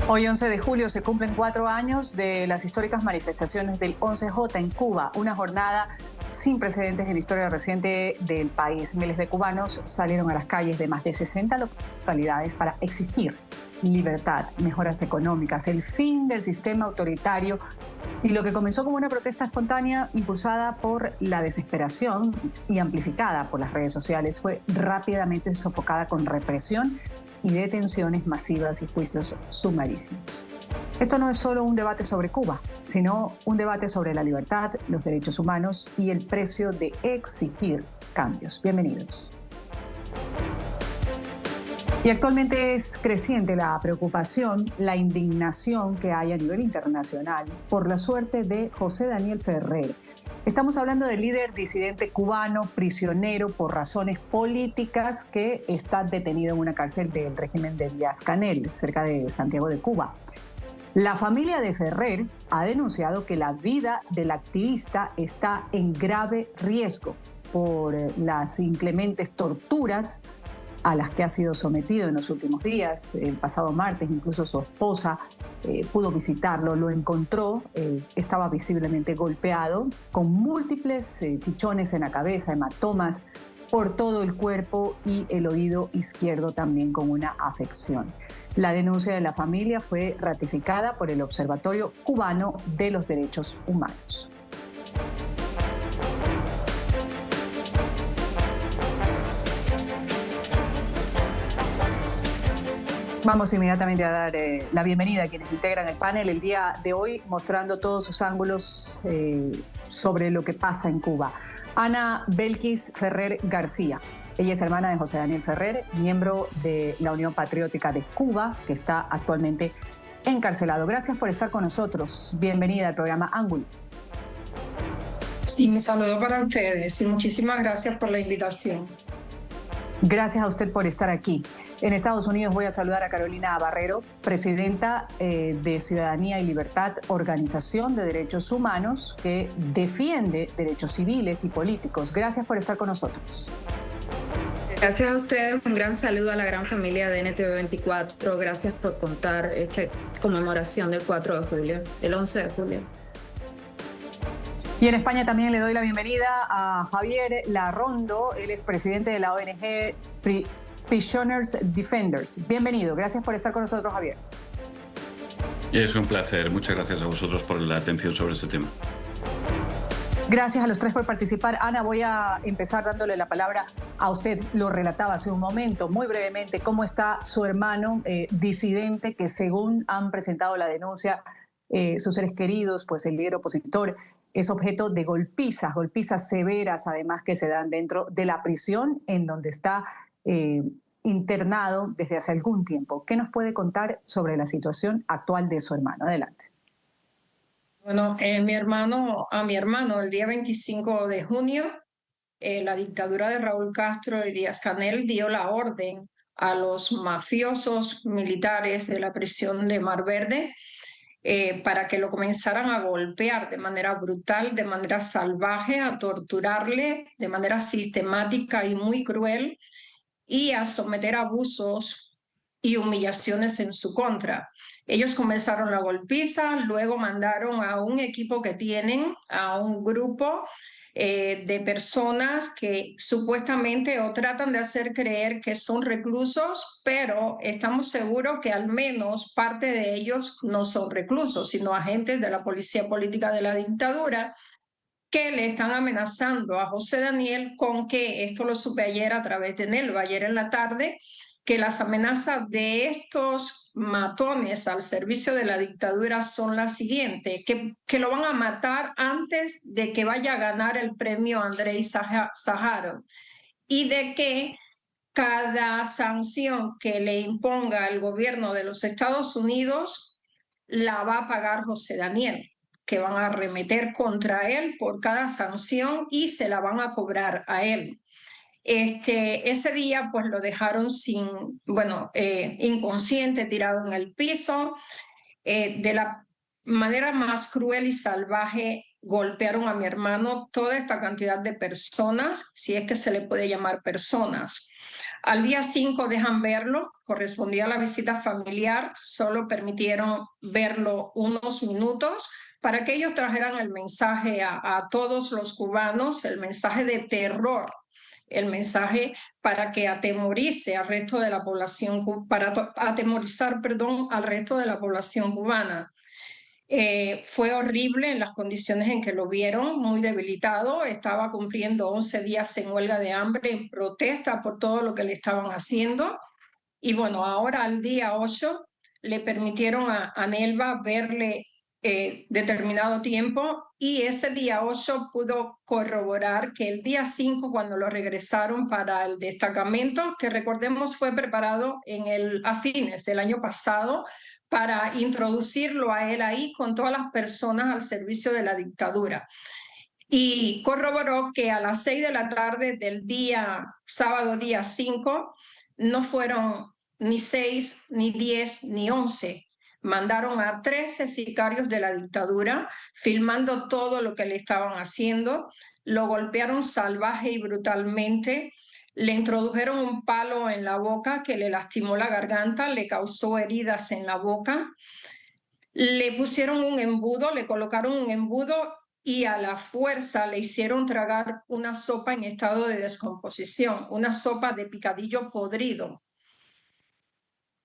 Hoy, 11 de julio, se cumplen 4 años de las históricas manifestaciones del 11J en Cuba, una jornada sin precedentes en la historia reciente del país. Miles de cubanos salieron a las calles de más de 60 localidades para exigir libertad, mejoras económicas, el fin del sistema autoritario y lo que comenzó como una protesta espontánea impulsada por la desesperación y amplificada por las redes sociales fue rápidamente sofocada con represión y detenciones masivas y juicios sumarísimos. Esto no es solo un debate sobre Cuba, sino un debate sobre la libertad, los derechos humanos y el precio de exigir cambios. Bienvenidos. Y actualmente es creciente la preocupación, la indignación que hay a nivel internacional por la suerte de José Daniel Ferrer. Estamos hablando del líder disidente cubano, prisionero por razones políticas, que está detenido en una cárcel del régimen de Díaz-Canel, cerca de Santiago de Cuba. La familia de Ferrer ha denunciado que la vida del activista está en grave riesgo por las inclementes torturas a las que ha sido sometido en los últimos días. El pasado martes, incluso su esposa pudo visitarlo, lo encontró, estaba visiblemente golpeado, con múltiples chichones en la cabeza, hematomas por todo el cuerpo y el oído izquierdo también con una afección. La denuncia de la familia fue ratificada por el Observatorio Cubano de los Derechos Humanos. Vamos inmediatamente a dar la bienvenida a quienes integran el panel el día de hoy, mostrando todos sus ángulos sobre lo que pasa en Cuba. Ana Belkis Ferrer García. Ella es hermana de José Daniel Ferrer, miembro de la Unión Patriótica de Cuba, que está actualmente encarcelado. Gracias por estar con nosotros. Bienvenida al programa Ángulo. Sí, mi saludo para ustedes y muchísimas gracias por la invitación. Gracias a usted por estar aquí. En Estados Unidos voy a saludar a Carolina Barrero, presidenta de Ciudadanía y Libertad, organización de derechos humanos que defiende derechos civiles y políticos. Gracias por estar con nosotros. Gracias a ustedes, un gran saludo a la gran familia de NTV 24. Gracias por contar esta conmemoración del 4 de julio, del 11 de julio. Y en España también le doy la bienvenida a Javier Larrondo. Él es presidente de la ONG Prisoners Defenders. Bienvenido, gracias por estar con nosotros, Javier. Es un placer, muchas gracias a vosotros por la atención sobre este tema. Gracias a los tres por participar. Ana, voy a empezar dándole la palabra a usted. Lo relataba hace un momento, muy brevemente, cómo está su hermano disidente, que según han presentado la denuncia sus seres queridos, pues el líder opositor es objeto de golpizas severas, además, que se dan dentro de la prisión en donde está internado desde hace algún tiempo. ¿Qué nos puede contar sobre la situación actual de su hermano? Adelante. Bueno, a mi hermano, el día 25 de junio, la dictadura de Raúl Castro y Díaz-Canel dio la orden a los mafiosos militares de la prisión de Mar Verde para que lo comenzaran a golpear de manera brutal, de manera salvaje, a torturarle de manera sistemática y muy cruel y a someter a abusos y humillaciones en su contra. Ellos comenzaron la golpiza, luego mandaron a un equipo que tienen, a un grupo de personas que supuestamente o tratan de hacer creer que son reclusos, pero estamos seguros que al menos parte de ellos no son reclusos, sino agentes de la policía política de la dictadura, que le están amenazando a José Daniel con que, esto lo supe ayer a través de Nelva, ayer en la tarde, que las amenazas de estos matones al servicio de la dictadura son las siguientes, que lo van a matar antes de que vaya a ganar el premio Andrei Sájarov y de que cada sanción que le imponga el gobierno de los Estados Unidos la va a pagar José Daniel, que van a arremeter contra él por cada sanción y se la van a cobrar a él. Ese día pues lo dejaron inconsciente, tirado en el piso. De la manera más cruel y salvaje golpearon a mi hermano toda esta cantidad de personas, si es que se le puede llamar personas. Al día 5 dejan verlo, correspondía a la visita familiar, solo permitieron verlo unos minutos para que ellos trajeran el mensaje a todos los cubanos, el mensaje de terror, el mensaje para que atemorice al resto de la población, para atemorizar, perdón, al resto de la población cubana. Fue horrible en las condiciones en que lo vieron, muy debilitado, estaba cumpliendo 11 días en huelga de hambre, en protesta por todo lo que le estaban haciendo. Y bueno, ahora al día 8 le permitieron a Nelva verle determinado tiempo, y ese día 8 pudo corroborar que el día 5, cuando lo regresaron para el destacamento, que recordemos fue preparado a fines del año pasado, para introducirlo a él ahí con todas las personas al servicio de la dictadura. Y corroboró que a las 6 de la tarde del día sábado, día 5, no fueron ni 6, ni 10, ni 11. Mandaron a 13 sicarios de la dictadura, filmando todo lo que le estaban haciendo. Lo golpearon salvaje y brutalmente. Le introdujeron un palo en la boca que le lastimó la garganta, le causó heridas en la boca. Le pusieron un embudo, le colocaron un embudo y a la fuerza le hicieron tragar una sopa en estado de descomposición, una sopa de picadillo podrido.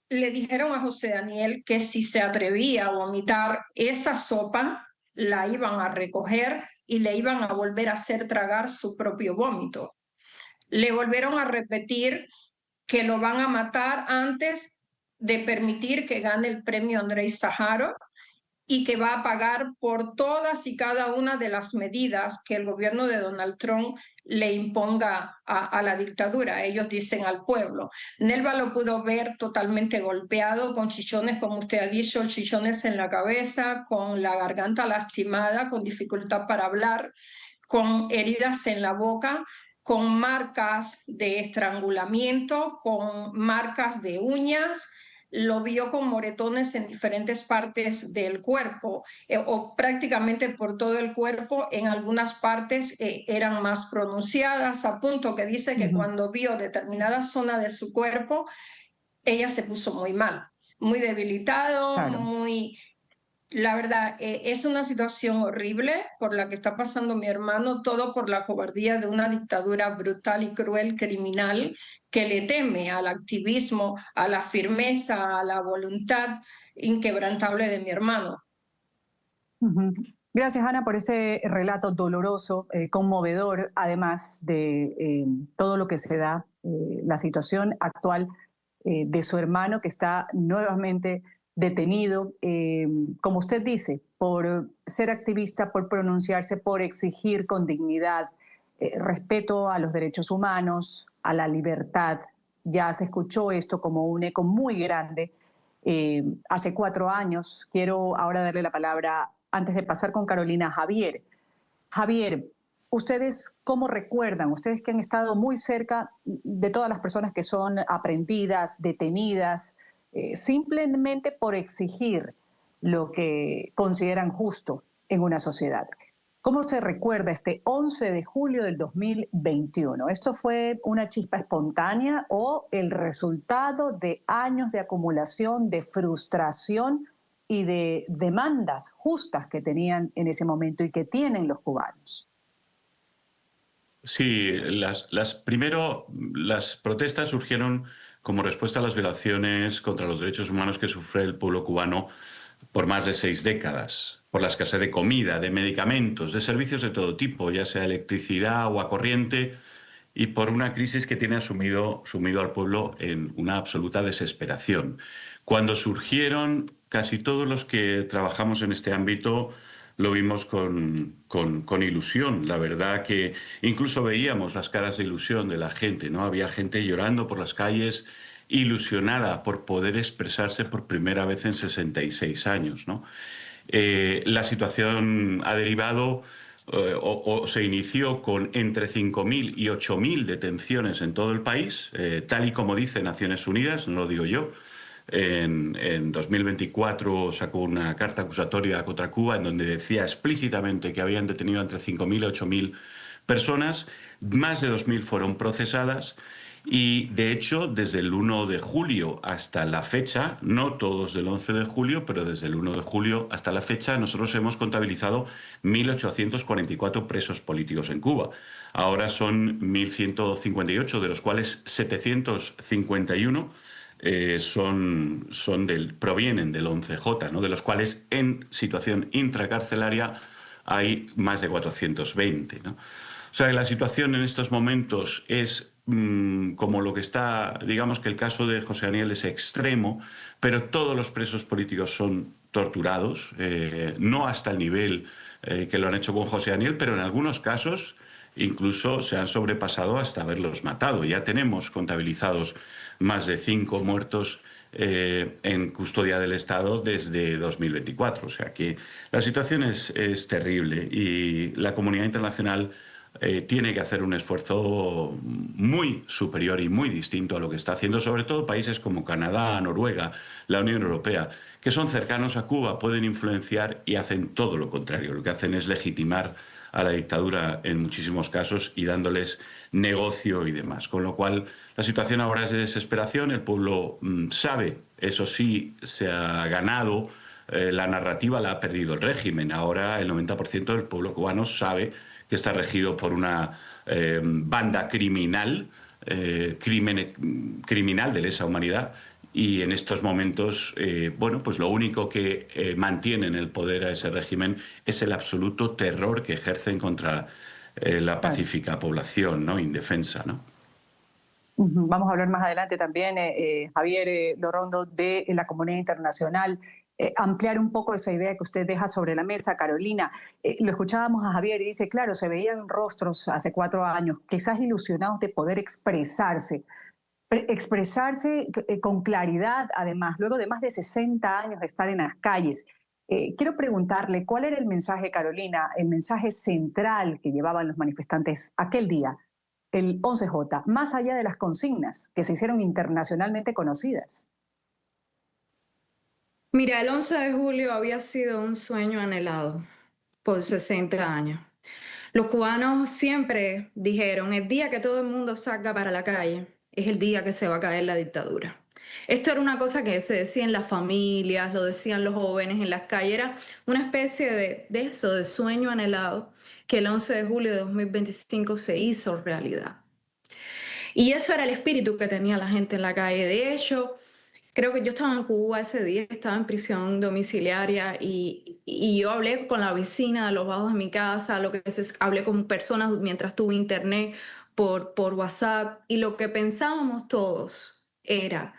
Le dijeron a José Daniel que si se atrevía a vomitar esa sopa, la iban a recoger y le iban a volver a hacer tragar su propio vómito. Le volvieron a repetir que lo van a matar antes de permitir que gane el premio Andrei Sájarov, y que va a pagar por todas y cada una de las medidas que el gobierno de Donald Trump le imponga a la dictadura. Ellos dicen al pueblo. Nelva lo pudo ver totalmente golpeado, con chichones, como usted ha dicho, chichones en la cabeza, con la garganta lastimada, con dificultad para hablar, con heridas en la boca, con marcas de estrangulamiento, con marcas de uñas. Lo vio con moretones en diferentes partes del cuerpo, o prácticamente por todo el cuerpo. En algunas partes eran más pronunciadas, a punto que dice que cuando vio determinada zona de su cuerpo, ella se puso muy mal, muy debilitado, Claro. La verdad, es una situación horrible por la que está pasando mi hermano, todo por la cobardía de una dictadura brutal y cruel, criminal, que le teme al activismo, a la firmeza, a la voluntad inquebrantable de mi hermano. Gracias, Ana, por ese relato doloroso, conmovedor, además de todo lo que se da, la situación actual de su hermano, que está nuevamente detenido, como usted dice, por ser activista, por pronunciarse, por exigir con dignidad respeto a los derechos humanos, a la libertad. Ya se escuchó esto como un eco muy grande hace 4 años. Quiero ahora darle la palabra, antes de pasar con Carolina, a Javier. Javier, ¿ustedes cómo recuerdan? Ustedes que han estado muy cerca de todas las personas que son aprehendidas, detenidas, simplemente por exigir lo que consideran justo en una sociedad. ¿Cómo se recuerda este 11 de julio del 2021? ¿Esto fue una chispa espontánea o el resultado de años de acumulación, de frustración y de demandas justas que tenían en ese momento y que tienen los cubanos? Sí, primero las protestas surgieron como respuesta a las violaciones contra los derechos humanos que sufre el pueblo cubano por más de 6 décadas, por la escasez de comida, de medicamentos, de servicios de todo tipo, ya sea electricidad, agua corriente, y por una crisis que tiene sumido al pueblo en una absoluta desesperación. Cuando surgieron, casi todos los que trabajamos en este ámbito lo vimos con ilusión. La verdad que incluso veíamos las caras de ilusión de la gente, ¿no? Había gente llorando por las calles, ilusionada por poder expresarse por primera vez en 66 años, ¿no? La situación ha derivado o se inició con entre 5.000 y 8.000 detenciones en todo el país, tal y como dice Naciones Unidas, no lo digo yo. En 2024 sacó una carta acusatoria contra Cuba en donde decía explícitamente que habían detenido entre 5.000 y 8.000 personas, más de 2.000 fueron procesadas Y de hecho, desde el 1 de julio hasta la fecha, no todos del 11 de julio, pero desde el 1 de julio hasta la fecha, nosotros hemos contabilizado 1.844 presos políticos en Cuba. Ahora son 1.158, de los cuales 751 provienen del 11J, ¿no? De los cuales en situación intracarcelaria hay más de 420, ¿no? O sea, la situación en estos momentos es como lo que está, digamos que el caso de José Daniel es extremo, pero todos los presos políticos son torturados, no hasta el nivel que lo han hecho con José Daniel, pero en algunos casos incluso se han sobrepasado hasta haberlos matado. Ya tenemos contabilizados más de 5 muertos en custodia del Estado desde 2024. O sea que la situación es terrible y la comunidad internacional tiene que hacer un esfuerzo muy superior y muy distinto a lo que está haciendo, sobre todo países como Canadá, Noruega, la Unión Europea, que son cercanos a Cuba, pueden influenciar y hacen todo lo contrario. Lo que hacen es legitimar a la dictadura en muchísimos casos y dándoles negocio y demás. Con lo cual, la situación ahora es de desesperación. El pueblo sabe, eso sí, se ha ganado. La narrativa la ha perdido el régimen. Ahora el 90% del pueblo cubano sabe que está regido por una banda criminal, criminal de lesa humanidad, y en estos momentos, bueno, pues lo único que mantiene en el poder a ese régimen es el absoluto terror que ejercen contra la pacífica población, ¿no? Indefensa, ¿no? Vamos a hablar más adelante también, Javier Lorondo, de la comunidad internacional. Ampliar un poco esa idea que usted deja sobre la mesa, Carolina. Lo escuchábamos a Javier y dice, claro, se veían rostros hace 4 años, quizás ilusionados de poder expresarse con claridad, además, luego de más de 60 años de estar en las calles. Quiero preguntarle, ¿cuál era el mensaje, Carolina, el mensaje central que llevaban los manifestantes aquel día, el 11J, más allá de las consignas que se hicieron internacionalmente conocidas? Mira, el 11 de julio había sido un sueño anhelado por 60 años. Los cubanos siempre dijeron, el día que todo el mundo salga para la calle es el día que se va a caer la dictadura. Esto era una cosa que se decía en las familias, lo decían los jóvenes en las calles, era una especie de eso, de sueño anhelado, que el 11 de julio de 2025 se hizo realidad. Y eso era el espíritu que tenía la gente en la calle. De hecho, creo que yo estaba en Cuba ese día, estaba en prisión domiciliaria y yo hablé con la vecina de los bajos de mi casa, hablé con personas mientras tuve internet por WhatsApp, y lo que pensábamos todos era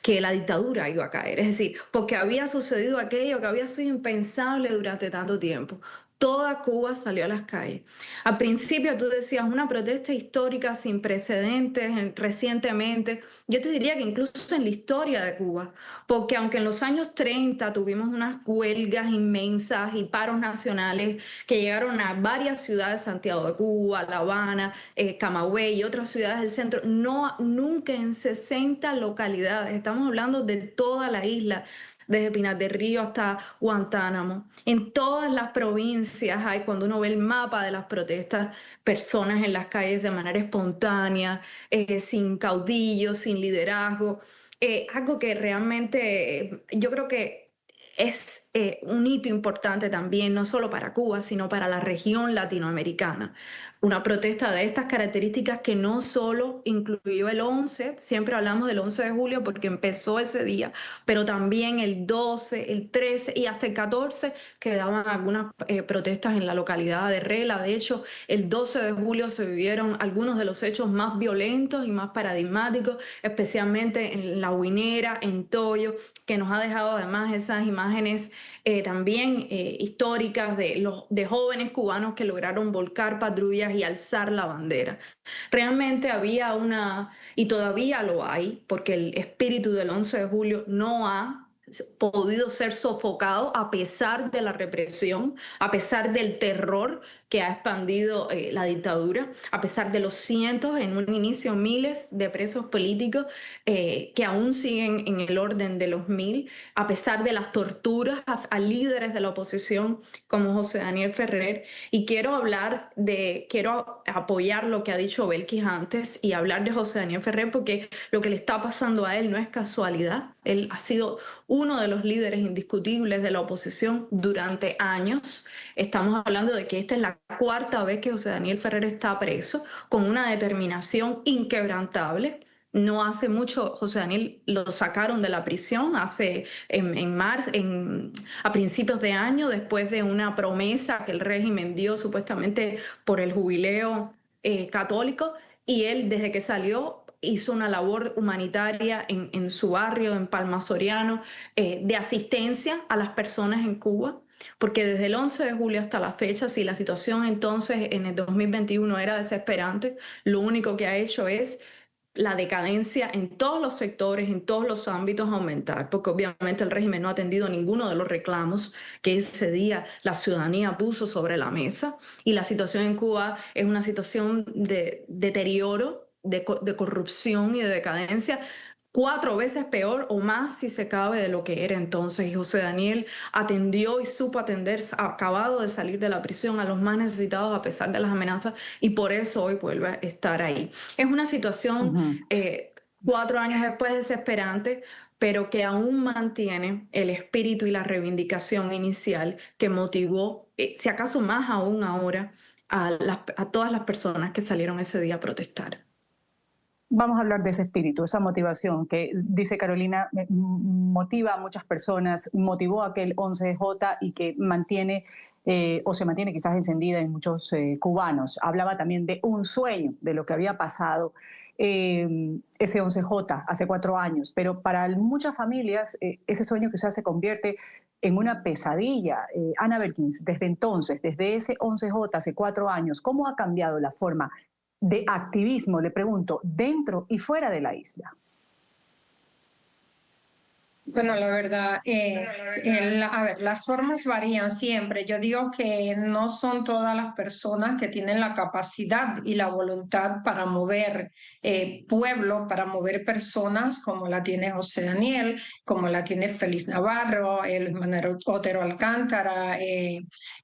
que la dictadura iba a caer. Es decir, porque había sucedido aquello que había sido impensable durante tanto tiempo. Toda Cuba salió a las calles. Al principio tú decías una protesta histórica sin precedentes recientemente. Yo te diría que incluso en la historia de Cuba, porque aunque en los años 30 tuvimos unas huelgas inmensas y paros nacionales que llegaron a varias ciudades, Santiago de Cuba, La Habana, Camagüey y otras ciudades del centro, nunca en 60 localidades, estamos hablando de toda la isla, desde Pinar del Río hasta Guantánamo. En todas las provincias hay, cuando uno ve el mapa de las protestas, personas en las calles de manera espontánea, sin caudillos, sin liderazgo. Algo que realmente yo creo que es un hito importante también, no solo para Cuba, sino para la región latinoamericana. Una protesta de estas características que no solo incluyó el 11, siempre hablamos del 11 de julio porque empezó ese día, pero también el 12, el 13 y hasta el 14 quedaban algunas protestas en la localidad de Rela. De hecho, el 12 de julio se vivieron algunos de los hechos más violentos y más paradigmáticos, especialmente en La Huinera, en Toyo, que nos ha dejado además esas imágenes también históricas de jóvenes cubanos que lograron volcar patrullas y alzar la bandera. Realmente había y todavía lo hay, porque el espíritu del 11 de julio no ha podido ser sofocado a pesar de la represión, a pesar del terror que ha expandido la dictadura, a pesar de los cientos, en un inicio miles de presos políticos que aún siguen en el orden de los 1000, a pesar de las torturas a líderes de la oposición como José Daniel Ferrer. Y quiero apoyar lo que ha dicho Belkis antes y hablar de José Daniel Ferrer, porque lo que le está pasando a él no es casualidad. Él ha sido uno de los líderes indiscutibles de la oposición durante años. Estamos hablando de que esta es la 4ª vez que José Daniel Ferrer está preso, con una determinación inquebrantable. No hace mucho José Daniel lo sacaron de la prisión a principios de año, después de una promesa que el régimen dio supuestamente por el jubileo católico, y él desde que salió hizo una labor humanitaria en su barrio, en Palma Soriano, de asistencia a las personas en Cuba. Porque desde el 11 de julio hasta la fecha, si la situación entonces en el 2021 era desesperante, lo único que ha hecho es la decadencia en todos los sectores, en todos los ámbitos aumentar, porque obviamente el régimen no ha atendido ninguno de los reclamos que ese día la ciudadanía puso sobre la mesa, y la situación en Cuba es una situación de deterioro, de corrupción y de decadencia, 4 veces peor o más si se cabe de lo que era entonces. Y José Daniel atendió y supo atender, acabado de salir de la prisión, a los más necesitados a pesar de las amenazas, y por eso hoy vuelve a estar ahí. Es una situación 4 años después desesperante, pero que aún mantiene el espíritu y la reivindicación inicial que motivó, si acaso más aún ahora, a todas las personas que salieron ese día a protestar. Vamos a hablar de ese espíritu, esa motivación que, dice Carolina, motiva a muchas personas, motivó aquel 11J y que mantiene o se mantiene quizás encendida en muchos cubanos. Hablaba también de un sueño, de lo que había pasado ese 11J hace 4 años, pero para muchas familias ese sueño quizás se convierte en una pesadilla. Ana Belkins, desde entonces, desde ese 11J hace 4 años, ¿cómo ha cambiado la forma de activismo, le pregunto, dentro y fuera de la isla? Bueno, la verdad, las formas varían siempre. Yo digo que no son todas las personas que tienen la capacidad y la voluntad para mover pueblo, para mover personas como la tiene José Daniel, como la tiene Félix Navarro, Manuel Otero Alcántara,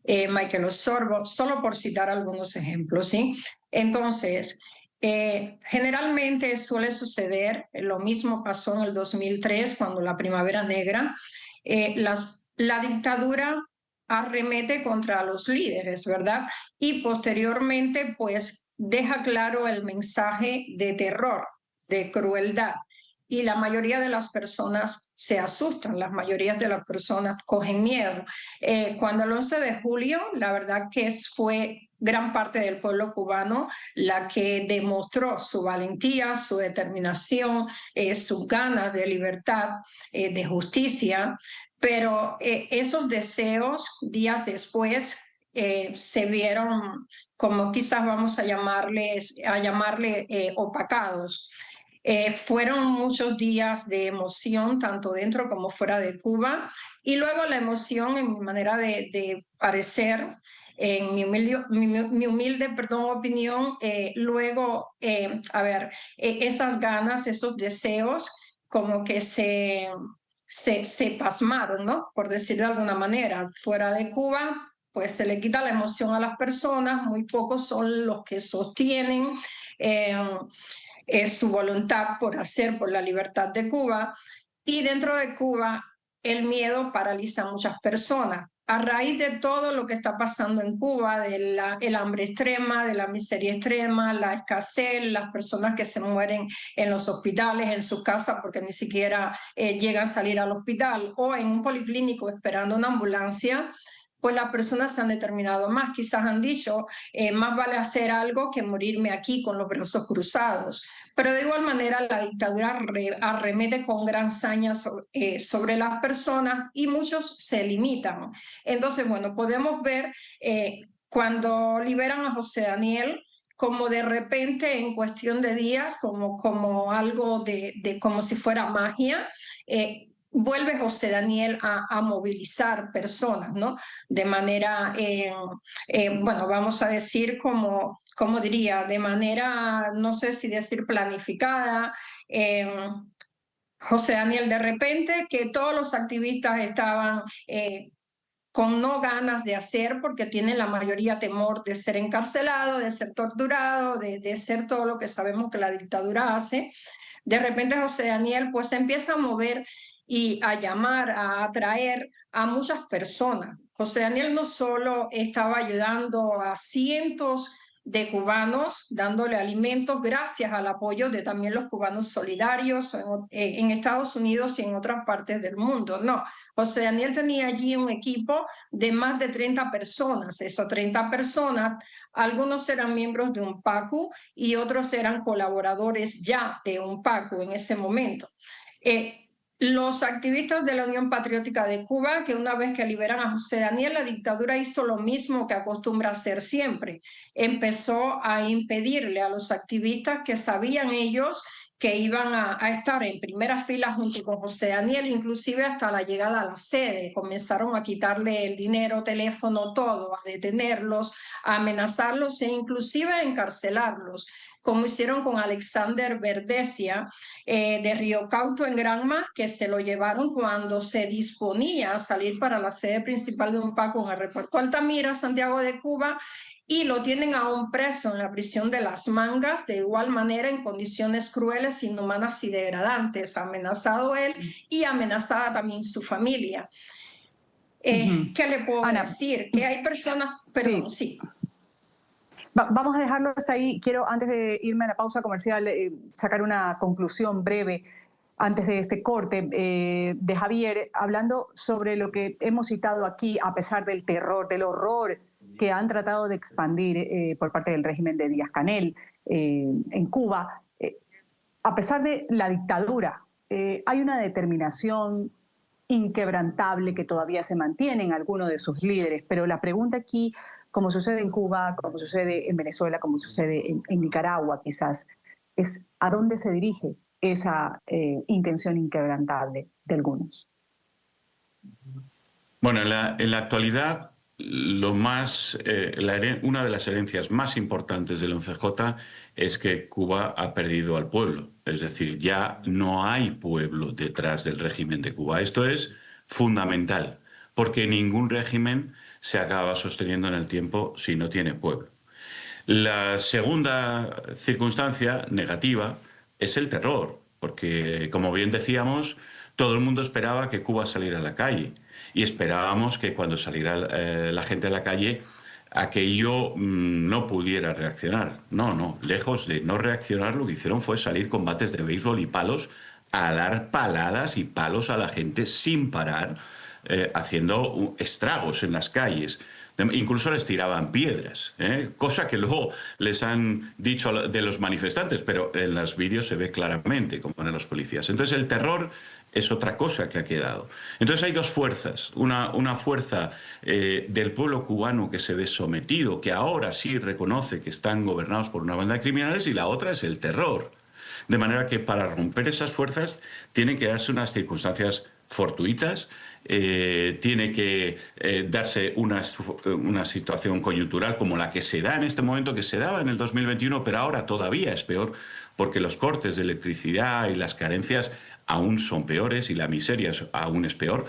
Michael Osorbo, solo por citar algunos ejemplos, ¿sí? Entonces, generalmente suele suceder, lo mismo pasó en el 2003 cuando la Primavera Negra, la dictadura arremete contra los líderes, ¿verdad? Y posteriormente pues deja claro el mensaje de terror, de crueldad. Y la mayoría de las personas se asustan, las mayorías de las personas cogen miedo. Cuando el 11 de julio, la verdad que fue gran parte del pueblo cubano la que demostró su valentía, su determinación, sus ganas de libertad, de justicia, pero esos deseos días después se vieron, como quizás vamos a llamarle opacados. Fueron muchos días de emoción, tanto dentro como fuera de Cuba, y luego la emoción, en mi manera de parecer, en mi humilde opinión, luego, esas ganas, esos deseos, como que se pasmaron, ¿no? Por decir de alguna manera. Fuera de Cuba, pues se le quita la emoción a las personas, muy pocos son los que sostienen su voluntad por hacer por la libertad de Cuba, y dentro de Cuba el miedo paraliza a muchas personas. A raíz de todo lo que está pasando en Cuba, del hambre extrema, de la miseria extrema, la escasez, las personas que se mueren en los hospitales, en sus casas, porque ni siquiera llegan a salir al hospital, o en un policlínico esperando una ambulancia, pues las personas se han determinado más. Quizás han dicho, más vale hacer algo que morirme aquí con los brazos cruzados. Pero de igual manera la dictadura arremete con gran saña sobre las personas, y muchos se limitan. Entonces, bueno, podemos ver cuando liberan a José Daniel, como de repente en cuestión de días, como algo como si fuera magia, vuelve José Daniel a movilizar personas, ¿no? De manera, bueno, vamos a decir como diría, de manera, no sé si decir planificada. José Daniel, de repente que todos los activistas estaban con no ganas de hacer, porque tienen la mayoría temor de ser encarcelado, de ser torturado, de ser todo lo que sabemos que la dictadura hace. De repente José Daniel pues empieza a mover y a llamar, a atraer a muchas personas. José Daniel no solo estaba ayudando a cientos de cubanos, dándole alimentos gracias al apoyo de también los cubanos solidarios en Estados Unidos y en otras partes del mundo. No, José Daniel tenía allí un equipo de más de 30 personas. Esas 30 personas, algunos eran miembros de UNPACU y otros eran colaboradores ya de UNPACU en ese momento. Los activistas de la Unión Patriótica de Cuba, que una vez que liberan a José Daniel, la dictadura hizo lo mismo que acostumbra hacer siempre. Empezó a impedirle a los activistas que sabían ellos que iban a estar en primera fila junto con José Daniel, inclusive hasta la llegada a la sede. Comenzaron a quitarle el dinero, teléfono, todo, a detenerlos, a amenazarlos e inclusive a encarcelarlos, como hicieron con Alexander Verdesia de Río Cauto en Granma, que se lo llevaron cuando se disponía a salir para la sede principal de UNPACU en el aeropuerto Altamira, Santiago de Cuba, y lo tienen aún preso en la prisión de Las Mangas, de igual manera en condiciones crueles, inhumanas y degradantes, amenazado él y amenazada también su familia. ¿Qué le puedo decir? Que hay personas, perdón, sí. Vamos a dejarlo hasta ahí. Quiero, antes de irme a la pausa comercial, sacar una conclusión breve antes de este corte de Javier, hablando sobre lo que hemos citado aquí, a pesar del terror, del horror que han tratado de expandir por parte del régimen de Díaz-Canel en Cuba. A pesar de la dictadura, hay una determinación inquebrantable que todavía se mantiene en algunos de sus líderes, pero la pregunta aquí, como sucede en Cuba, como sucede en Venezuela, como sucede en Nicaragua quizás, es a dónde se dirige esa intención inquebrantable de algunos. Bueno, en la actualidad, una de las herencias más importantes del ONCJ es que Cuba ha perdido al pueblo. Es decir, ya no hay pueblo detrás del régimen de Cuba. Esto es fundamental, porque ningún régimen se acaba sosteniendo en el tiempo si no tiene pueblo. La segunda circunstancia negativa es el terror, porque, como bien decíamos, todo el mundo esperaba que Cuba saliera a la calle y esperábamos que cuando saliera la gente a la calle aquello no pudiera reaccionar. No, lejos de no reaccionar, lo que hicieron fue salir con bates de béisbol y palos a dar paladas y palos a la gente sin parar, haciendo estragos en las calles. Incluso les tiraban piedras, cosa que luego les han dicho de los manifestantes, pero en los vídeos se ve claramente cómo eran los policías. Entonces el terror es otra cosa que ha quedado. Entonces hay dos fuerzas, una fuerza del pueblo cubano que se ve sometido, que ahora sí reconoce que están gobernados por una banda de criminales, y la otra es el terror. De manera que para romper esas fuerzas tienen que darse unas circunstancias fortuitas, tiene que darse una situación coyuntural como la que se da en este momento, que se daba en el 2021, pero ahora todavía es peor, porque los cortes de electricidad y las carencias aún son peores y la miseria aún es peor.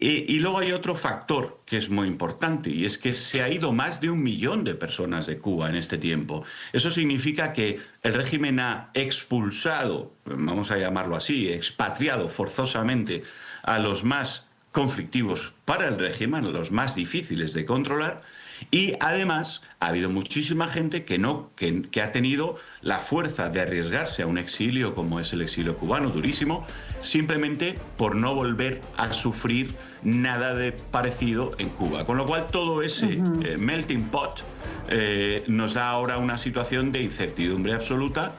Y luego hay otro factor que es muy importante, y es que se ha ido más de 1 millón de personas de Cuba en este tiempo. Eso significa que el régimen ha expulsado, vamos a llamarlo así, expatriado forzosamente a los más conflictivos para el régimen, a los más difíciles de controlar, y además ha habido muchísima gente que ha tenido la fuerza de arriesgarse a un exilio como es el exilio cubano, durísimo, simplemente por no volver a sufrir nada de parecido en Cuba. Con lo cual todo ese melting pot nos da ahora una situación de incertidumbre absoluta,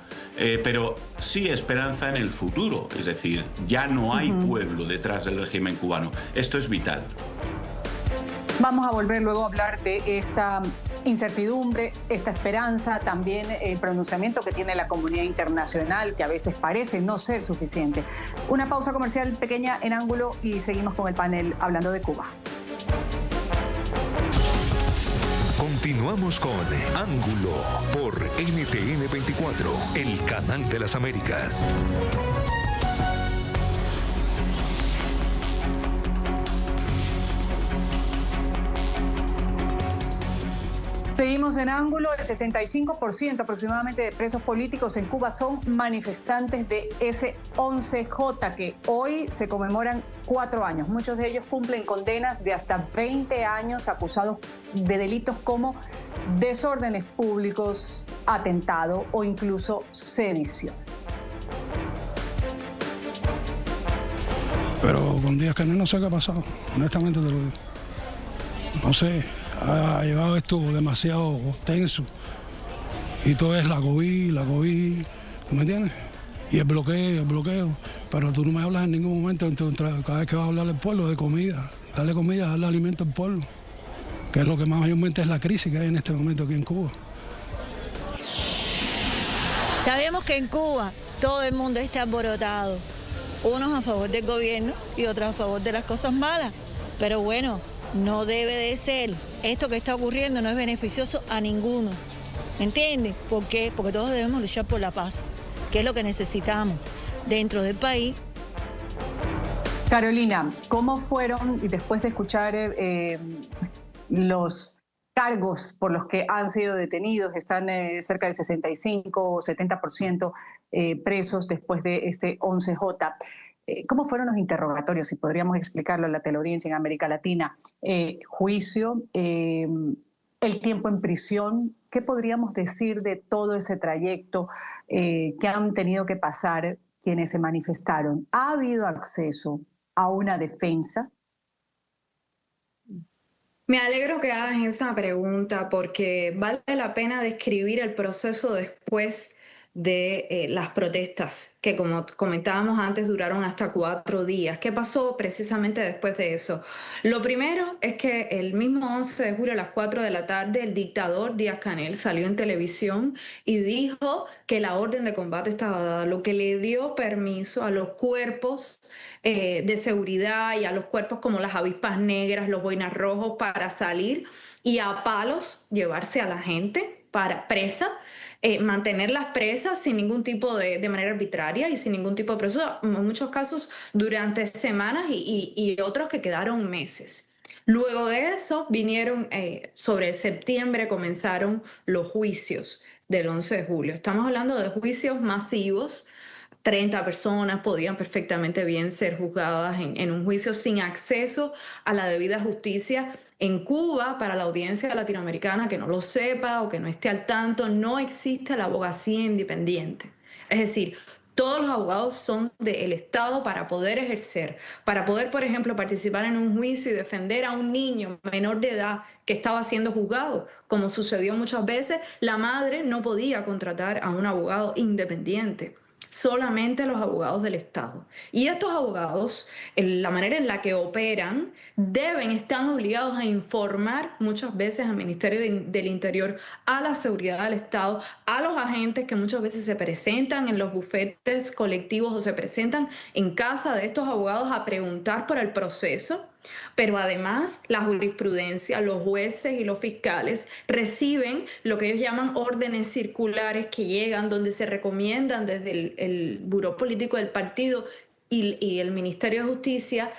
pero sí esperanza en el futuro. Es decir, ya no hay pueblo detrás del régimen cubano. Esto es vital. Vamos a volver luego a hablar de esta incertidumbre, esta esperanza, también el pronunciamiento que tiene la comunidad internacional, que a veces parece no ser suficiente. Una pausa comercial pequeña en Ángulo y seguimos con el panel hablando de Cuba. Continuamos con Ángulo por NTN 24, el canal de las Américas. Seguimos en Ángulo. El 65% aproximadamente de presos políticos en Cuba son manifestantes de ese 11J, que hoy se conmemoran 4 años. Muchos de ellos cumplen condenas de hasta 20 años acusados de delitos como desórdenes públicos, atentado o incluso sedición. Pero con Díaz Canel no sé qué ha pasado, honestamente te lo digo. No sé. Ha llevado esto demasiado tenso y todo es la COVID, ¿me entiendes? Y el bloqueo, pero tú no me hablas en ningún momento, cada vez que vas a hablar al pueblo de comida, darle alimento al pueblo, que es lo que más mayormente es la crisis que hay en este momento aquí en Cuba. Sabemos que en Cuba todo el mundo está alborotado, unos a favor del gobierno y otros a favor de las cosas malas, pero bueno, no debe de ser. Esto que está ocurriendo no es beneficioso a ninguno. ¿Me entiendes? ¿Por qué? Porque todos debemos luchar por la paz, que es lo que necesitamos dentro del país. Carolina, ¿cómo fueron, y después de escuchar los cargos por los que han sido detenidos, están cerca del 65 o 70% presos después de este 11J? ¿Cómo fueron los interrogatorios? Si podríamos explicarlo a la teleaudiencia en América Latina. Juicio, el tiempo en prisión. ¿Qué podríamos decir de todo ese trayecto que han tenido que pasar quienes se manifestaron? ¿Ha habido acceso a una defensa? Me alegro que hagas esa pregunta porque vale la pena describir el proceso después de las protestas, que como comentábamos antes duraron hasta 4 días. ¿Qué pasó precisamente después de eso? Lo primero es que el mismo 11 de julio a las 4 de la tarde el dictador Díaz Canel salió en televisión y dijo que la orden de combate estaba dada, lo que le dio permiso a los cuerpos de seguridad y a los cuerpos como las avispas negras, los boinas rojos, para salir y a palos llevarse a la gente para presa, mantenerlas presas sin ningún tipo de manera arbitraria y sin ningún tipo de proceso, en muchos casos durante semanas y otros que quedaron meses. Luego de eso vinieron, sobre septiembre comenzaron los juicios del 11 de julio. Estamos hablando de juicios masivos. 30 personas podían perfectamente bien ser juzgadas en un juicio sin acceso a la debida justicia. En Cuba, para la audiencia latinoamericana que no lo sepa o que no esté al tanto, no existe la abogacía independiente. Es decir, todos los abogados son del Estado para poder ejercer, para poder, por ejemplo, participar en un juicio y defender a un niño menor de edad que estaba siendo juzgado. Como sucedió muchas veces, la madre no podía contratar a un abogado independiente. Solamente los abogados del Estado. Y estos abogados, en la manera en la que operan, están obligados a informar muchas veces al Ministerio del Interior, a la seguridad del Estado, a los agentes que muchas veces se presentan en los bufetes colectivos o se presentan en casa de estos abogados a preguntar por el proceso. Pero además la jurisprudencia, los jueces y los fiscales reciben lo que ellos llaman órdenes circulares que llegan donde se recomiendan desde el Buró Político del partido y el Ministerio de Justicia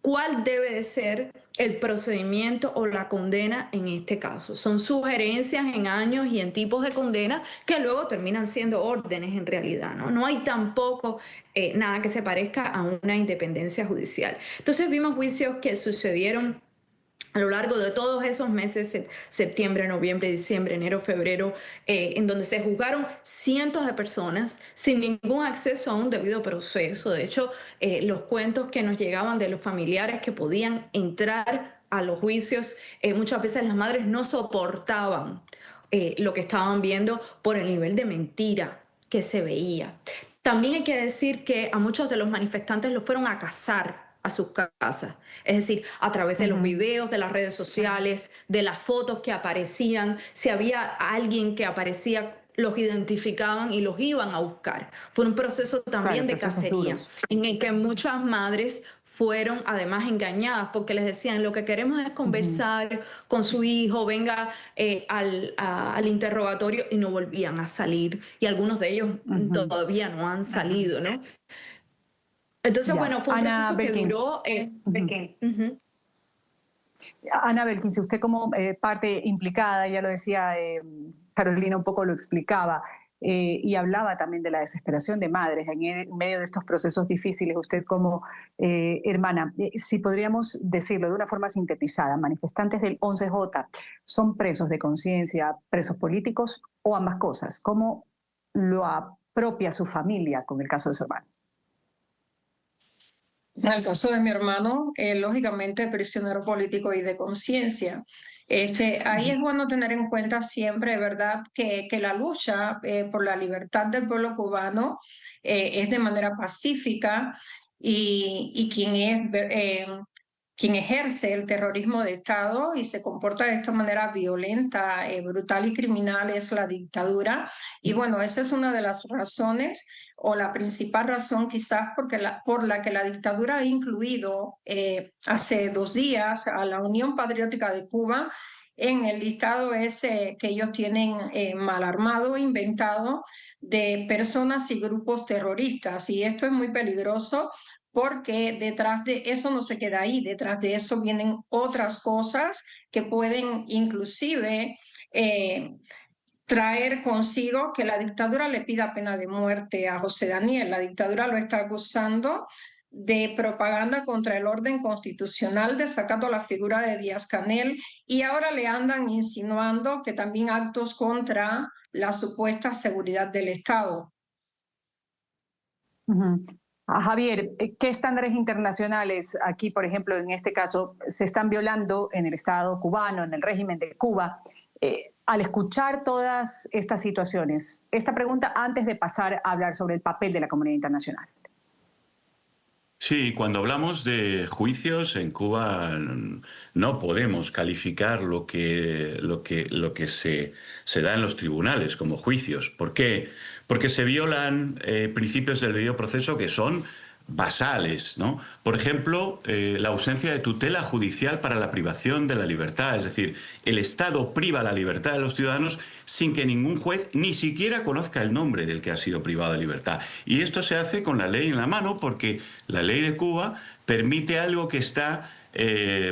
cuál debe de ser el procedimiento o la condena en este caso. Son sugerencias en años y en tipos de condena que luego terminan siendo órdenes en realidad, ¿no? No hay tampoco nada que se parezca a una independencia judicial. Entonces vimos juicios que sucedieron a lo largo de todos esos meses, septiembre, noviembre, diciembre, enero, febrero, en donde se juzgaron cientos de personas sin ningún acceso a un debido proceso. De hecho, los cuentos que nos llegaban de los familiares que podían entrar a los juicios, muchas veces las madres no soportaban lo que estaban viendo por el nivel de mentira que se veía. También hay que decir que a muchos de los manifestantes los fueron a cazar a sus casas. Es decir, a través de los videos, de las redes sociales, de las fotos que aparecían, si había alguien que aparecía, los identificaban y los iban a buscar. Fue un proceso también de cacería, en el que muchas madres fueron además engañadas porque les decían lo que queremos es conversar con su hijo, venga al interrogatorio, y no volvían a salir, y algunos de ellos todavía no han salido, ¿no? Entonces, bueno, fue un proceso que duró... Ana Belkins, usted como parte implicada, ya lo decía Carolina, un poco lo explicaba, y hablaba también de la desesperación de madres en medio de estos procesos difíciles. Usted como hermana, si podríamos decirlo de una forma sintetizada, manifestantes del 11J, ¿son presos de conciencia, presos políticos o ambas cosas? ¿Cómo lo apropia su familia con el caso de su hermano? En el caso de mi hermano, lógicamente prisionero político y de conciencia. Ahí es bueno tener en cuenta siempre, ¿verdad?, que la lucha por la libertad del pueblo cubano es de manera pacífica, y quien ejerce el terrorismo de Estado y se comporta de esta manera violenta, brutal y criminal es la dictadura. Y bueno, esa es una de las razones, o la principal razón quizás por la que la dictadura ha incluido hace 2 días a la Unión Patriótica de Cuba en el listado ese que ellos tienen mal armado, inventado, de personas y grupos terroristas. Y esto es muy peligroso, porque detrás de eso no se queda ahí, detrás de eso vienen otras cosas que pueden inclusive traer consigo que la dictadura le pida pena de muerte a José Daniel. La dictadura lo está acusando de propaganda contra el orden constitucional, desacato a la figura de Díaz-Canel, y ahora le andan insinuando que también actos contra la supuesta seguridad del Estado. Javier, ¿qué estándares internacionales aquí, por ejemplo, en este caso, se están violando en el Estado cubano, en el régimen de Cuba? Al escuchar todas estas situaciones, esta pregunta antes de pasar a hablar sobre el papel de la comunidad internacional. Sí, cuando hablamos de juicios en Cuba no podemos calificar lo que se da en los tribunales como juicios. ¿Por qué? Porque se violan principios del debido proceso que son basales, ¿no? Por ejemplo, la ausencia de tutela judicial para la privación de la libertad. Es decir, el Estado priva la libertad de los ciudadanos sin que ningún juez ni siquiera conozca el nombre del que ha sido privado de libertad. Y esto se hace con la ley en la mano, porque la ley de Cuba permite algo que está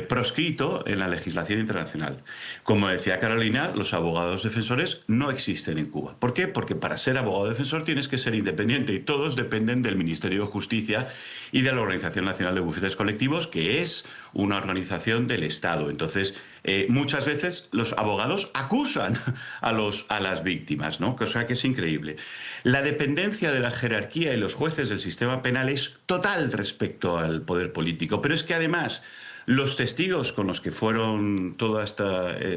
proscrito en la legislación internacional. Como decía Carolina, los abogados defensores no existen en Cuba. ¿Por qué? Porque para ser abogado defensor tienes que ser independiente, y todos dependen del Ministerio de Justicia y de la Organización Nacional de Bufetes Colectivos, que es una organización del Estado. Entonces, muchas veces los abogados acusan a las víctimas, ¿no? Cosa que es increíble. La dependencia de la jerarquía y los jueces del sistema penal es total respecto al poder político, pero es que además los testigos con los que fueron todas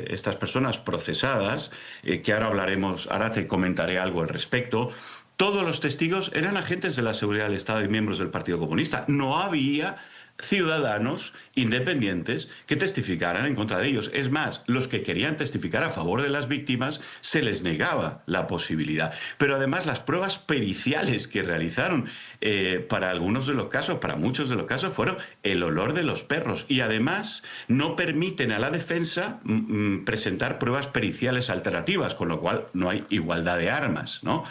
estas personas procesadas, que ahora te comentaré algo al respecto, todos los testigos eran agentes de la seguridad del Estado y miembros del Partido Comunista. No había ciudadanos independientes que testificaran en contra de ellos. Es más, los que querían testificar a favor de las víctimas se les negaba la posibilidad. Pero además las pruebas periciales que realizaron para algunos de los casos, para muchos de los casos, fueron el olor de los perros. Y además no permiten a la defensa presentar pruebas periciales alternativas, con lo cual no hay igualdad de armas, ¿no?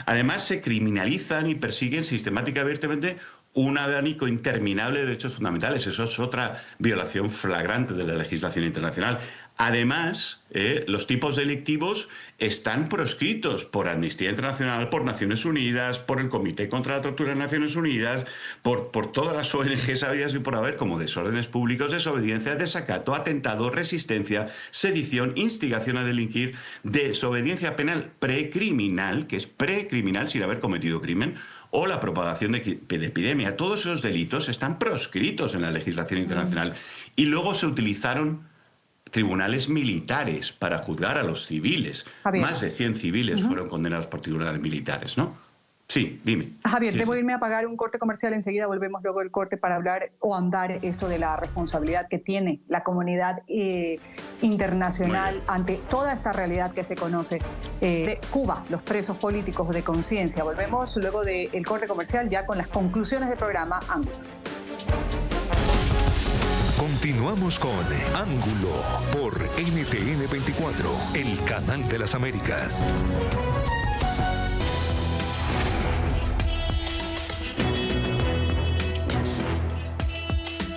Además se criminalizan y persiguen sistemáticamente un abanico interminable de derechos fundamentales. Eso es otra violación flagrante de la legislación internacional. Además, los tipos delictivos están proscritos por Amnistía Internacional, por Naciones Unidas, por el Comité contra la Tortura de Naciones Unidas, por todas las ONGs habidas y por haber, como desórdenes públicos, desobediencia, desacato, atentado, resistencia, sedición, instigación a delinquir, desobediencia penal precriminal, que es precriminal sin haber cometido crimen, o la propagación de epidemia. Todos esos delitos están proscritos en la legislación internacional. Y luego se utilizaron tribunales militares para juzgar a los civiles. Más de 100 civiles fueron condenados por tribunales militares, ¿no? Sí, dime. Javier, Sí, debo sí. irme a pagar un corte comercial. Enseguida volvemos luego del corte para hablar o andar esto de la responsabilidad que tiene la comunidad internacional ante toda esta realidad que se conoce de Cuba, los presos políticos de conciencia. Volvemos luego del corte comercial ya con las conclusiones del programa Ángulo. Continuamos con Ángulo por NTN 24, el canal de las Américas.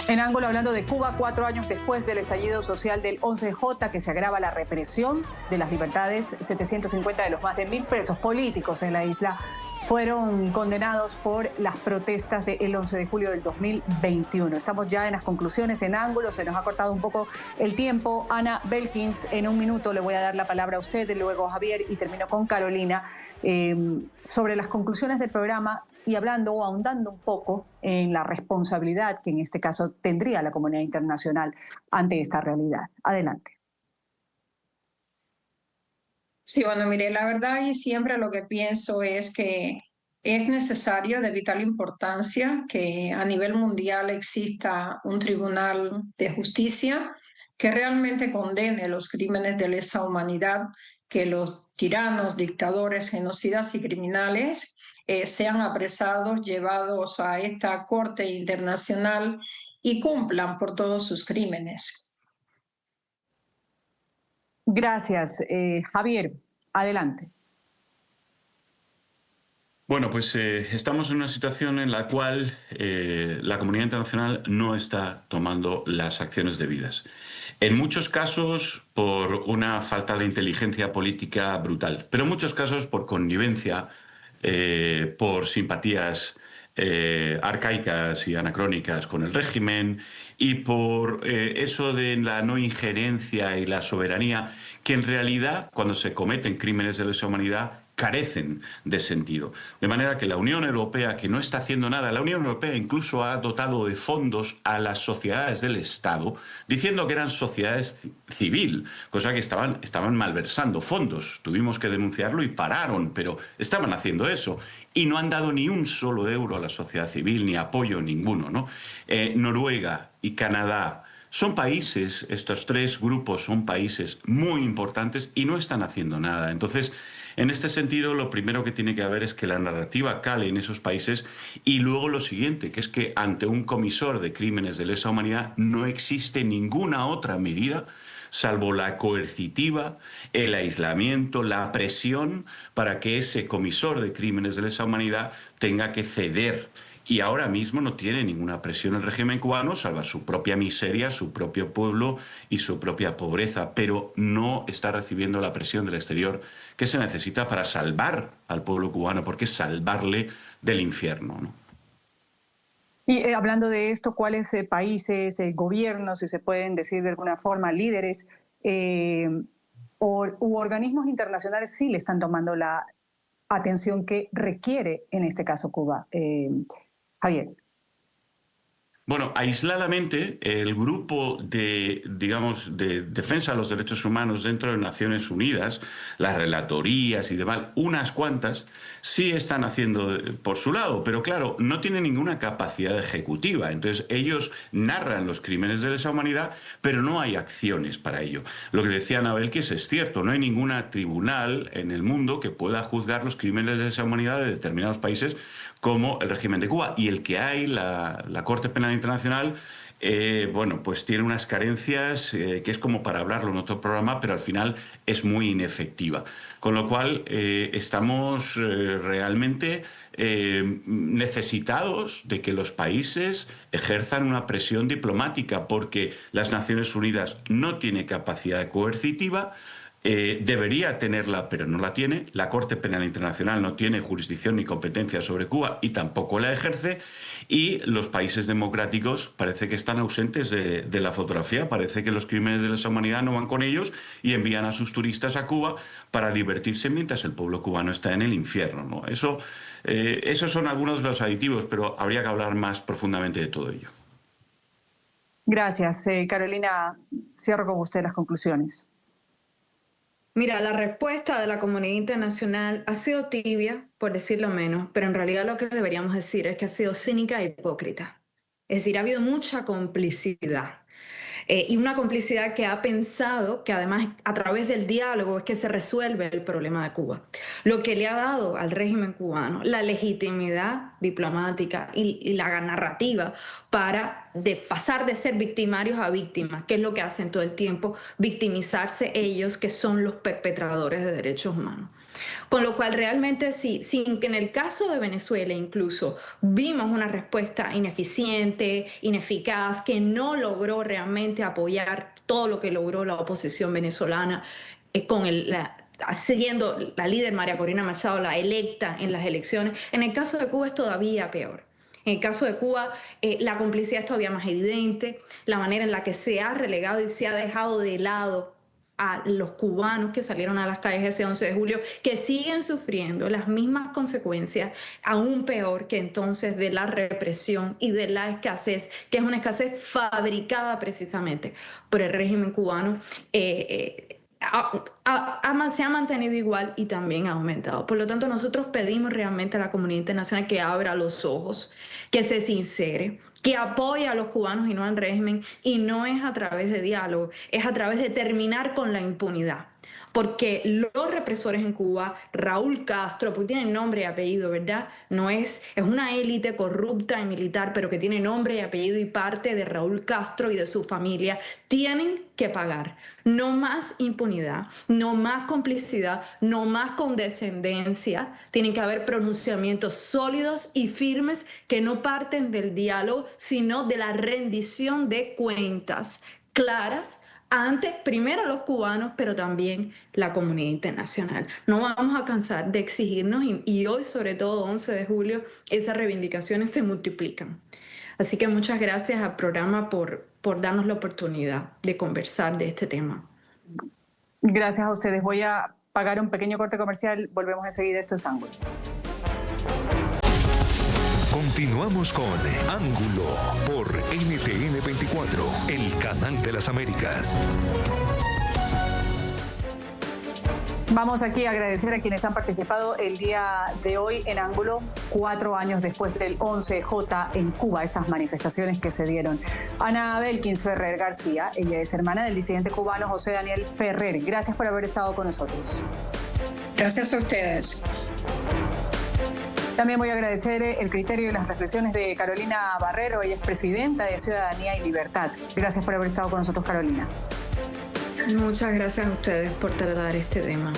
En Ángulo, hablando de Cuba, 4 años después del estallido social del 11J, que se agrava la represión de las libertades, 750 de los más de 1000 presos políticos en la isla fueron condenados por las protestas del 11 de julio del 2021. Estamos ya en las conclusiones en Ángulo, se nos ha cortado un poco el tiempo. Ana Belkins, en un minuto le voy a dar la palabra a usted, luego a Javier y termino con Carolina, sobre las conclusiones del programa y hablando o ahondando un poco en la responsabilidad que en este caso tendría la comunidad internacional ante esta realidad. Adelante. Sí, bueno, mire, la verdad y siempre lo que pienso es que es necesario, de vital importancia, que a nivel mundial exista un tribunal de justicia que realmente condene los crímenes de lesa humanidad, que los tiranos, dictadores, genocidas y criminales sean apresados, llevados a esta Corte Internacional y cumplan por todos sus crímenes. Gracias. Javier, adelante. Bueno, pues estamos en una situación en la cual la comunidad internacional no está tomando las acciones debidas. En muchos casos por una falta de inteligencia política brutal, pero en muchos casos por connivencia, por simpatías arcaicas y anacrónicas con el régimen y por eso de la no injerencia y la soberanía, que en realidad cuando se cometen crímenes de lesa humanidad carecen de sentido. De manera que la Unión Europea, que no está haciendo nada, la Unión Europea incluso ha dotado de fondos a las sociedades del Estado, diciendo que eran sociedades civil, cosa que estaban malversando fondos. Tuvimos que denunciarlo y pararon, pero estaban haciendo eso. Y no han dado ni un solo euro a la sociedad civil, ni apoyo ninguno, ¿no? Noruega y Canadá son países, estos tres grupos son países muy importantes y no están haciendo nada. Entonces, en este sentido, lo primero que tiene que haber es que la narrativa cale en esos países y luego lo siguiente, que es que ante un comisor de crímenes de lesa humanidad no existe ninguna otra medida salvo la coercitiva, el aislamiento, la presión para que ese comisor de crímenes de lesa humanidad tenga que ceder. Y ahora mismo no tiene ninguna presión el régimen cubano, salvo su propia miseria, su propio pueblo y su propia pobreza, pero no está recibiendo la presión del exterior que se necesita para salvar al pueblo cubano, porque es salvarle del infierno, ¿no? Y hablando de esto, ¿cuáles países, gobiernos, si se pueden decir de alguna forma, líderes u organismos internacionales sí le están tomando la atención que requiere en este caso Cuba? Javier. Bueno, aisladamente, el grupo de defensa de los derechos humanos dentro de Naciones Unidas, las relatorías y demás, unas cuantas, sí están haciendo por su lado, pero claro, no tienen ninguna capacidad ejecutiva. Entonces, ellos narran los crímenes de lesa humanidad, pero no hay acciones para ello. Lo que decía Anabel, que es cierto, no hay ninguna tribunal en el mundo que pueda juzgar los crímenes de lesa humanidad de determinados países como el régimen de Cuba. Y el que hay, la Corte Penal Internacional, bueno, pues tiene unas carencias que es como para hablarlo en otro programa, pero al final es muy inefectiva. Con lo cual estamos realmente necesitados de que los países ejerzan una presión diplomática, porque las Naciones Unidas no tiene capacidad coercitiva. Debería tenerla, pero no la tiene. La Corte Penal Internacional no tiene jurisdicción ni competencia sobre Cuba y tampoco la ejerce. Y los países democráticos parece que están ausentes de la fotografía. Parece que los crímenes de lesa humanidad no van con ellos y envían a sus turistas a Cuba para divertirse mientras el pueblo cubano está en el infierno, ¿no? Esos son algunos de los aditivos, pero habría que hablar más profundamente de todo ello. Gracias. Carolina, cierro con usted las conclusiones. Mira, la respuesta de la comunidad internacional ha sido tibia, por decirlo menos, pero en realidad lo que deberíamos decir es que ha sido cínica e hipócrita. Es decir, ha habido mucha complicidad. Y una complicidad que ha pensado que además a través del diálogo es que se resuelve el problema de Cuba. Lo que le ha dado al régimen cubano la legitimidad diplomática y la narrativa para pasar de ser victimarios a víctimas, que es lo que hacen todo el tiempo, victimizarse ellos que son los perpetradores de derechos humanos. Con lo cual realmente sí, sin que en el caso de Venezuela incluso vimos una respuesta ineficiente, ineficaz, que no logró realmente apoyar todo lo que logró la oposición venezolana siendo la líder María Corina Machado la electa en las elecciones. En el caso de Cuba es todavía peor. En el caso de Cuba, la complicidad es todavía más evidente, la manera en la que se ha relegado y se ha dejado de lado a los cubanos que salieron a las calles ese 11 de julio, que siguen sufriendo las mismas consecuencias, aún peor que entonces de la represión y de la escasez, que es una escasez fabricada precisamente por el régimen cubano. Se ha mantenido igual y también ha aumentado. Por lo tanto, nosotros pedimos realmente a la comunidad internacional que abra los ojos, que se sincere, que apoye a los cubanos y no al régimen, y no es a través de diálogo, es a través de terminar con la impunidad. Porque los represores en Cuba, Raúl Castro, porque tiene nombre y apellido, ¿verdad? Es una élite corrupta y militar, pero que tiene nombre y apellido, y parte de Raúl Castro y de su familia tienen que pagar. No más impunidad, no más complicidad, no más condescendencia. Tienen que haber pronunciamientos sólidos y firmes que no parten del diálogo, sino de la rendición de cuentas claras ante, primero los cubanos, pero también la comunidad internacional. No vamos a cansar de exigirnos y hoy, sobre todo 11 de julio, esas reivindicaciones se multiplican. Así que muchas gracias al programa por darnos la oportunidad de conversar de este tema. Gracias a ustedes. Voy a pagar un pequeño corte comercial. Volvemos enseguida. Esto es Ángulo. Continuamos con Ángulo por NTN 24, el canal de las Américas. Vamos aquí a agradecer a quienes han participado el día de hoy en Ángulo, 4 años después del 11J en Cuba, estas manifestaciones que se dieron. Ana Belkins Ferrer García, ella es hermana del disidente cubano José Daniel Ferrer. Gracias por haber estado con nosotros. Gracias a ustedes. También voy a agradecer el criterio y las reflexiones de Carolina Barrero, ella es presidenta de Ciudadanía y Libertad. Gracias por haber estado con nosotros, Carolina. Muchas gracias a ustedes por tratar este tema.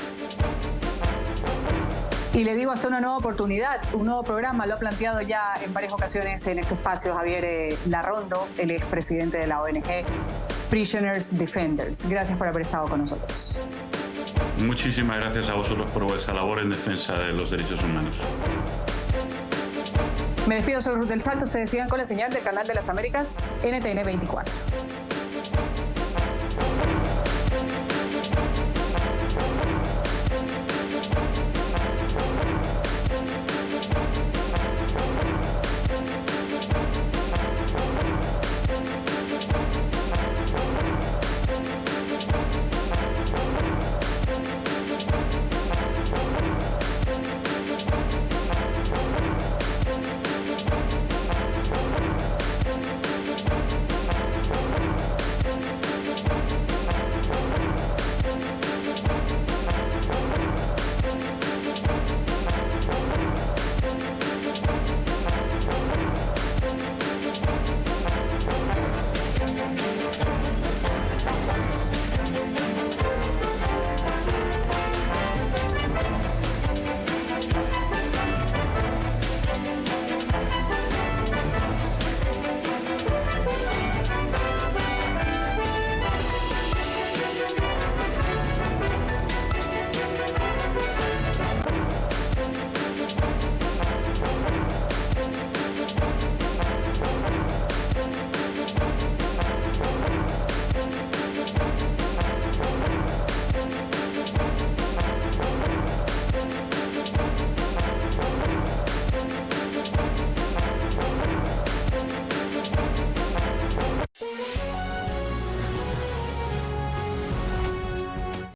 Y le digo, hasta una nueva oportunidad, un nuevo programa, lo ha planteado ya en varias ocasiones en este espacio Javier Larrondo, el expresidente de la ONG Prisoners Defenders. Gracias por haber estado con nosotros. Muchísimas gracias a vosotros por vuestra labor en defensa de los derechos humanos. Me despido, soy Ruth del Salto. Ustedes sigan con la señal del Canal de las Américas, NTN 24.